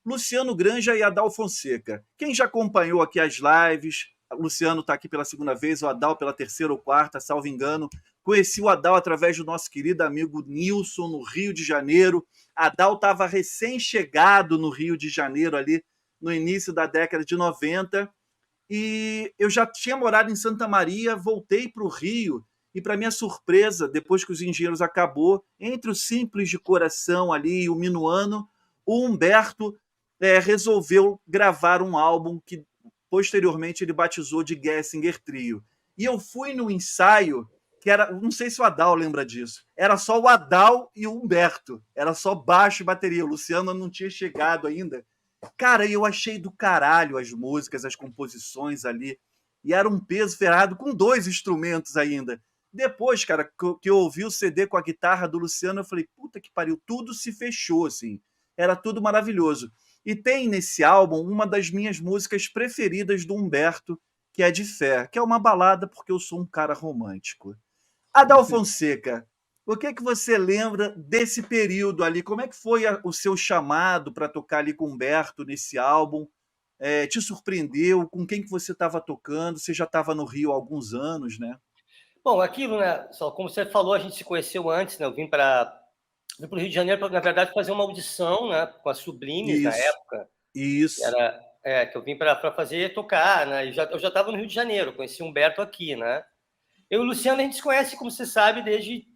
Luciano Granja e Adal Fonseca. Quem já acompanhou aqui as lives, o Luciano está aqui pela segunda vez, o Adal pela terceira ou quarta, salvo engano. Conheci o Adal através do nosso querido amigo Nilson, no Rio de Janeiro. Adal estava recém-chegado no Rio de Janeiro, ali no início da década de 90. E eu já tinha morado em Santa Maria, voltei para o Rio, e para minha surpresa, depois que os Engenheiros acabou, entre o Simples de Coração ali e o Minuano, o Humberto resolveu gravar um álbum que posteriormente ele batizou de Gessinger Trio. E eu fui no ensaio, que era, não sei se o Adal lembra disso, era só o Adal e o Humberto, era só baixo e bateria, o Luciano não tinha chegado ainda. Cara, eu achei do caralho as músicas, as composições ali. E era um peso ferrado com dois instrumentos ainda. Depois, cara, que eu ouvi o CD com a guitarra do Luciano, eu falei, puta que pariu, tudo se fechou, assim. Era tudo maravilhoso. E tem nesse álbum uma das minhas músicas preferidas do Humberto, que é De Fé, que é uma balada porque eu sou um cara romântico. Adal Fonseca, o que é que você lembra desse período ali? Como é que foi o seu chamado para tocar ali com o Humberto nesse álbum? Te surpreendeu? Com quem que você estava tocando? Você já estava no Rio há alguns anos, né? Bom, aquilo, né? Só como você falou, a gente se conheceu antes, né? Eu vim para o Rio de Janeiro, na verdade, fazer uma audição, né? Com as Sublimes na Isso, época. isso. Que eu vim para fazer tocar, né? Eu já estava no Rio de Janeiro, conheci o Humberto aqui, né? Eu e o Luciano, a gente se conhece, como você sabe, desde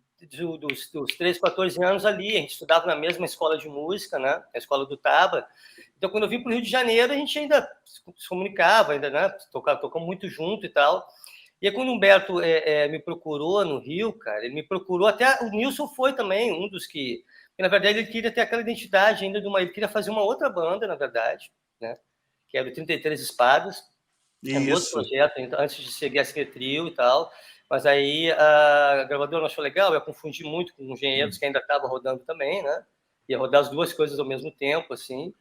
dos 13, 14 anos ali. A gente estudava na mesma escola de música, né? A escola do Taba. Então, quando eu vim para o Rio de Janeiro, a gente ainda se comunicava, ainda, né? Tocamos muito junto e tal. E aí, quando o Humberto me procurou no Rio, cara, ele me procurou, até o Nilson foi também, um dos que na verdade, ele queria ter aquela identidade ainda ele queria fazer uma outra banda, na verdade, né? Que era o 33 Espadas. Era um outro Isso. projeto, antes de seguir a Trio e tal. Mas aí a gravadora não achou legal, eu confundi muito com engenheiros que ainda estavam rodando também, né? Ia rodar as duas coisas ao mesmo tempo, assim.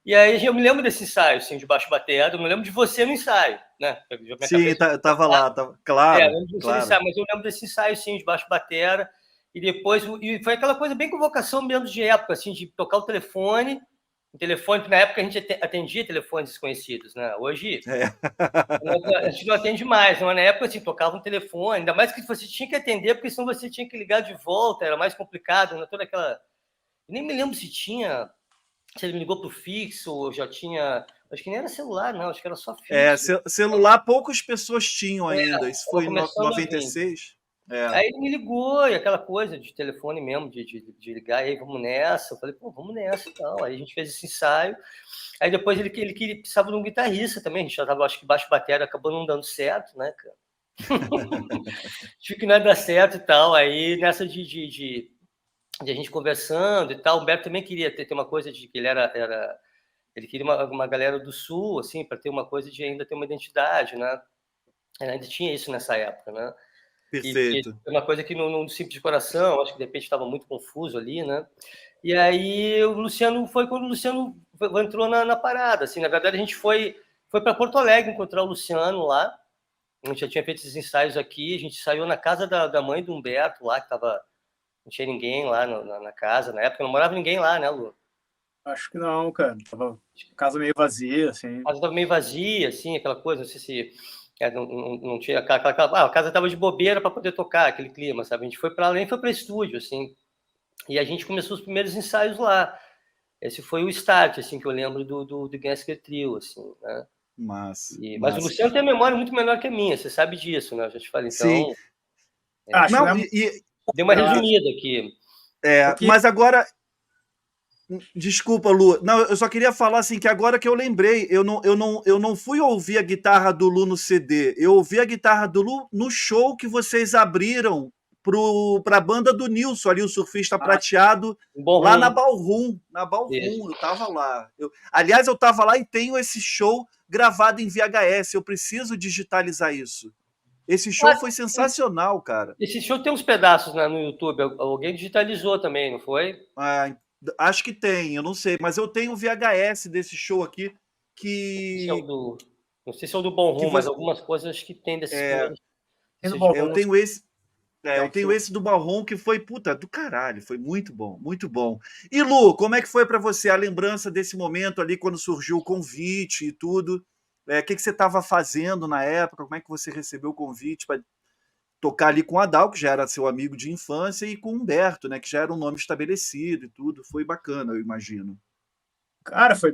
E aí eu me lembro desse ensaio, assim, de baixo bateado, eu me lembro de você no ensaio, né? Minha Sim, cabeça eu tava lá, claro, eu lembro de você no claro. ensaio, mas eu lembro desse ensaio, sim, de baixo batera. E foi aquela coisa bem convocação mesmo de época, assim, de tocar o telefone, que na época a gente atendia telefones desconhecidos, né? Hoje É. a gente não atende mais, mas na época assim, tocava um telefone, ainda mais que você tinha que atender, porque senão você tinha que ligar de volta, era mais complicado, né? Toda aquela. Eu nem me lembro se ele me ligou para o fixo, ou já tinha. Acho que nem era celular, não, acho que era só fixo. Celular poucas pessoas tinham ainda. Isso Estava foi em começando a vir. 96. É. Aí ele me ligou, e aquela coisa de telefone mesmo, de ligar, e aí vamos nessa. Eu falei, pô, vamos nessa e tal. Aí a gente fez esse ensaio. Aí depois ele precisava de um guitarrista também. A gente já tava, acho que baixo bateria acabou não dando certo, né, cara? Tive que não ia dar certo e tal. Aí nessa de a gente conversando e tal, o Humberto também queria ter uma coisa de que ele queria uma galera do Sul, assim, para ter uma coisa de ainda ter uma identidade, né? Ainda tinha isso nessa época, né? E Perfeito. é uma coisa que no Simples de Coração, acho que de repente estava muito confuso ali, né? E aí o Luciano foi quando o Luciano entrou na parada, assim, na verdade a gente foi para Porto Alegre encontrar o Luciano lá, a gente já tinha feito esses ensaios aqui, a gente saiu na casa da mãe do Humberto lá, que tava, não tinha ninguém lá na casa, na época não morava ninguém lá, né, Lu? Acho que não, cara. Tava casa meio vazia, assim. A casa estava meio vazia, assim, aquela coisa, não sei se não tinha a casa estava de bobeira para poder tocar aquele clima, sabe? A gente foi para além, foi para estúdio, assim, e a gente começou os primeiros ensaios lá. Esse foi o start, assim, que eu lembro do Gessinger Trio, assim, né? Massa, Mas o massa. Luciano tem a memória muito menor que a minha, você sabe disso, né? Eu já te falei, Sim. então. Acho que Não, não é... Dei uma resumida aqui. Mas agora. Desculpa, Lu. Não, eu só queria falar assim que agora que eu lembrei, eu não fui ouvir a guitarra do Lu no CD. Eu ouvi a guitarra do Lu no show que vocês abriram para a banda do Nilson, ali, o surfista prateado, lá na Ballroom. Na Ballroom, eu tava lá. Aliás, eu tava lá e tenho esse show gravado em VHS. Eu preciso digitalizar isso. Esse show foi sensacional, cara. Esse show tem uns pedaços, né, no YouTube. Alguém digitalizou também, não foi? Acho que tem, eu não sei, mas eu tenho o VHS desse show aqui que. Não sei se é o do Bom Rum, você, mas algumas coisas acho que tem desses é, primeiros. eu tenho esse. Eu tenho esse do Balron que foi, puta, do caralho, foi muito bom, muito bom. E Lu, como é que foi para você a lembrança desse momento ali, quando surgiu o convite e tudo? O que você estava fazendo na época? Como é que você recebeu o convite para tocar ali com o Adal, que já era seu amigo de infância, e com o Humberto, né, que já era um nome estabelecido e tudo? Foi bacana, eu imagino. Cara, foi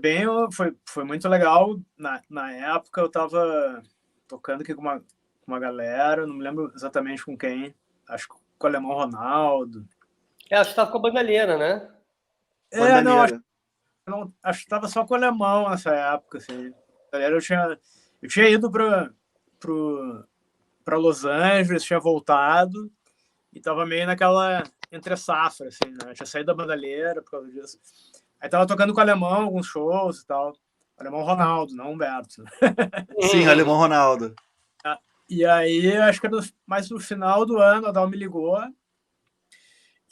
muito legal. Na época eu tava tocando aqui com uma galera, não me lembro exatamente com quem, acho que com o Alemão Ronaldo. Acho que tava com a bandalheira, né? Não, Bandalheira. acho que tava só com o Alemão nessa época, assim. Galera, eu tinha ido pra Los Angeles, tinha voltado e tava meio naquela entre safra, assim, né? Eu tinha saído da bandalheira por causa disso. Aí tava tocando com o Alemão, alguns shows e tal. Alemão Ronaldo, não Humberto. Sim, Alemão Ronaldo. E aí, acho que mais no final do ano, a Dal me ligou.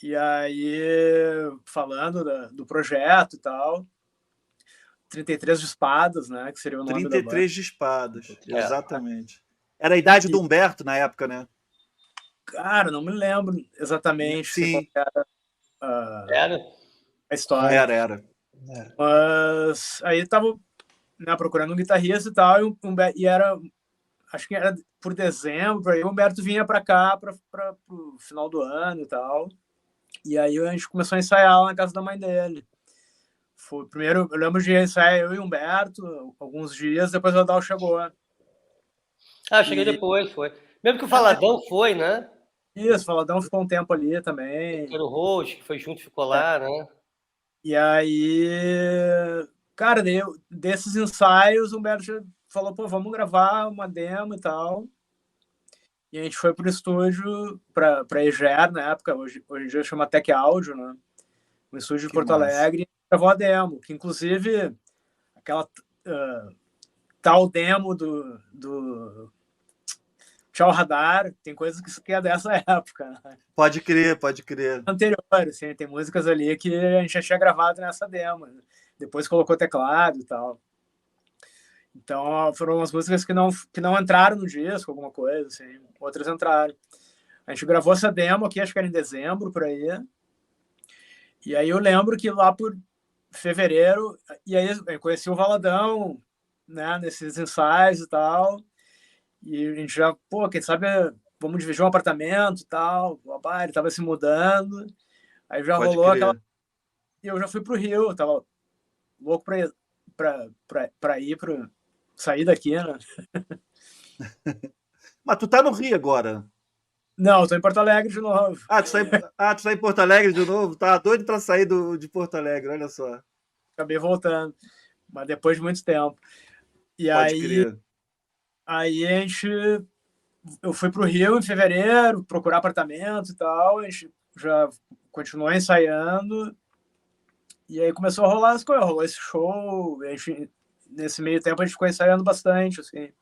E aí, falando do projeto e tal. 33 de espadas, né? Que seria o nome da banda. 33 de espadas, exatamente. Era a idade do Humberto na época, né? Cara, não me lembro exatamente Sim. Era. A história. Era. Mas aí tava, né, procurando um guitarrista e tal, e era, acho que era por dezembro, aí o Humberto vinha para cá para o final do ano e tal. E aí a gente começou a ensaiar lá na casa da mãe dele. Foi primeiro, eu lembro de ensaiar eu e o Humberto, alguns dias, depois o Adal chegou. Cheguei depois, foi. Mesmo que o Faladão foi, né? Isso, o Faladão ficou um tempo ali também. O Roxo, que foi junto, ficou lá, né? E aí, cara, desses ensaios, o Humberto falou, pô, vamos gravar uma demo e tal. E a gente foi pro estúdio, pra EGER, na época, hoje em dia chama Tech Audio, né? Um estúdio de Porto Alegre, e gravou a demo, que inclusive aquela tal demo do Tchau Radar, tem coisas que é dessa época. Né? Pode crer. Anterior, assim, tem músicas ali que a gente já tinha gravado nessa demo. Né? Depois colocou teclado e tal. Então, foram umas músicas que não entraram no disco, alguma coisa, assim. Outras entraram. A gente gravou essa demo aqui, acho que era em dezembro, por aí. E aí eu lembro que lá por fevereiro, e aí eu conheci o Valadão, né, nesses ensaios e tal. E a gente já, pô, quem sabe vamos dividir um apartamento e tal. Ele tava se mudando. Aí já rolou aquela... E eu já fui pro Rio, tava louco pra ir sair daqui, né? Mas tu tá no Rio agora? Não, eu tô em Porto Alegre de novo. Tu tá em Porto Alegre de novo? Tá doido pra sair de Porto Alegre, olha só. Acabei voltando, mas depois de muito tempo. E Pode crer. Aí eu fui pro Rio em fevereiro, procurar apartamento e tal, a gente já continuou ensaiando, e aí começou a rolar as coisas, rolou esse show, nesse meio tempo a gente ficou ensaiando bastante, assim.